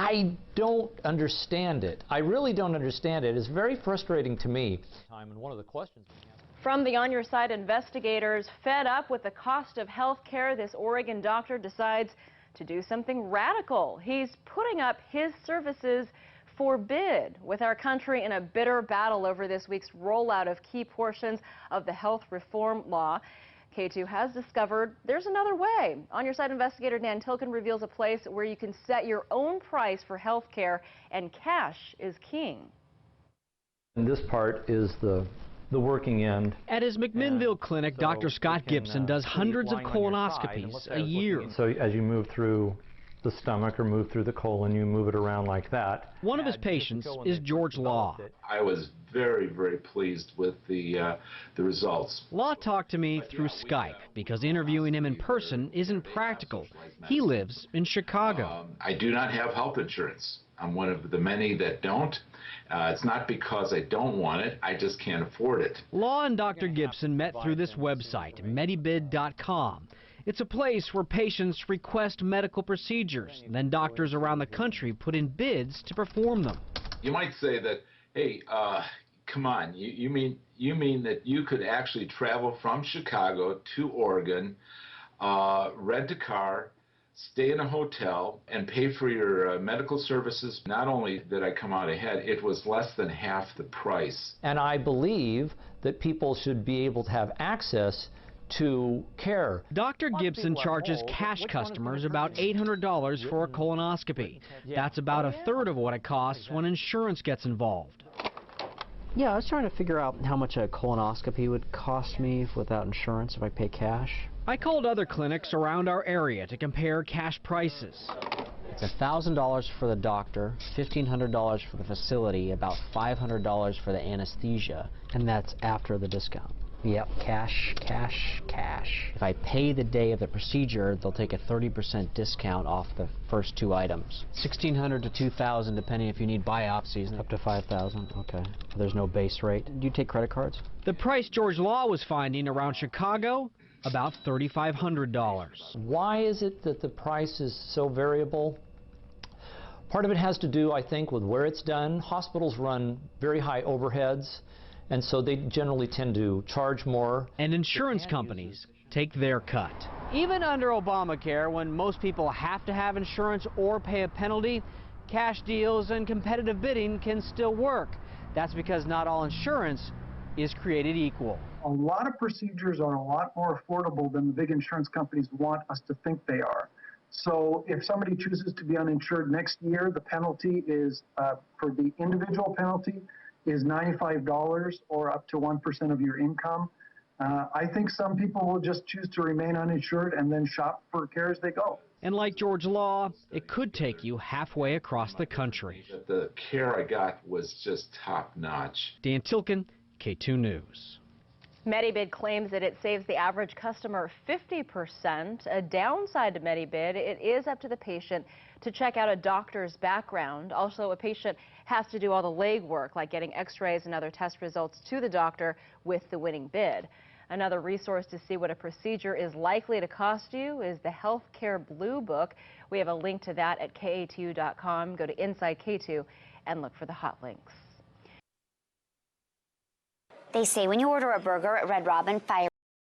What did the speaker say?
I don't understand it. I really don't understand it. It's very frustrating to me. And one of the questions from the On Your Side investigators, fed up with the cost of health care, this Oregon doctor decides to do something radical. He's putting up his services for bid, with our country in a bitter battle over this week's rollout of key portions of the health reform law. KATU has discovered there's another way. On Your Side investigator Dan Tilken reveals a place where you can set your own price for health care, and cash is king. And this part is the working end. At his McMinnville clinic, Dr. Scott Gibson does hundreds of colonoscopies a year. So as you move through the stomach or move through the colon, you move it around like that. One of his patients is George Law. I was very, very pleased with the results. Law talked to me through Skype because interviewing him in person isn't practical. He lives in Chicago. I do not have health insurance. I'm one of the many that don't. It's not because I don't want it, I just can't afford it. Law and Dr. Gibson met through this website, MEDIBID.com. It's a place where patients request medical procedures, then doctors around the country put in bids to perform them. You might say that, hey, come on, you mean that you could actually travel from Chicago to Oregon, rent a car, stay in a hotel, and pay for your medical services. Not only did I come out ahead, it was less than half the price. And I believe that people should be able to have access to care. Dr. Gibson charges cash customers about $800 for a colonoscopy. That's about a third of what it costs when insurance gets involved. Yeah, I was trying to figure out how much a colonoscopy would cost me without insurance if I pay cash. I called other clinics around our area to compare cash prices. It's $1,000 for the doctor, $1,500 for the facility, about $500 for the anesthesia, and that's after the discount. Yep, cash, cash, cash. If I pay the day of the procedure, they'll take a 30% discount off the first two items. $1,600 to $2,000, depending if you need biopsies, up to $5,000. Okay. There's no base rate. Do you take credit cards? The price George Law was finding around Chicago, about $3,500. Why is it that the price is so variable? Part of it has to do, I think, with where it's done. Hospitals run very high overheads, and so they generally tend to charge more. And insurance companies take their cut. Even under Obamacare, when most people have to have insurance or pay a penalty, cash deals and competitive bidding can still work. That's because not all insurance is created equal. A lot of procedures are a lot more affordable than the big insurance companies want us to think they are. So if somebody chooses to be uninsured next year, the penalty is, for the individual penalty, is $95 or up to 1% of your income. I think some people will just choose to remain uninsured and then shop for care as they go. And like George Law, it could take you halfway across the country. The care I got was just top-notch. Dan Tilken, KATU News. MEDIBID claims that it saves the average customer 50%. A downside to MEDIBID, it is up to the patient to check out a doctor's background. Also, a patient has to do all the legwork, like getting x-rays and other test results to the doctor with the winning bid. Another resource to see what a procedure is likely to cost you is the Healthcare Blue Book. We have a link to that at KATU.com. Go to Inside KATU and look for the hot links. They say when you order a burger at Red Robin, fire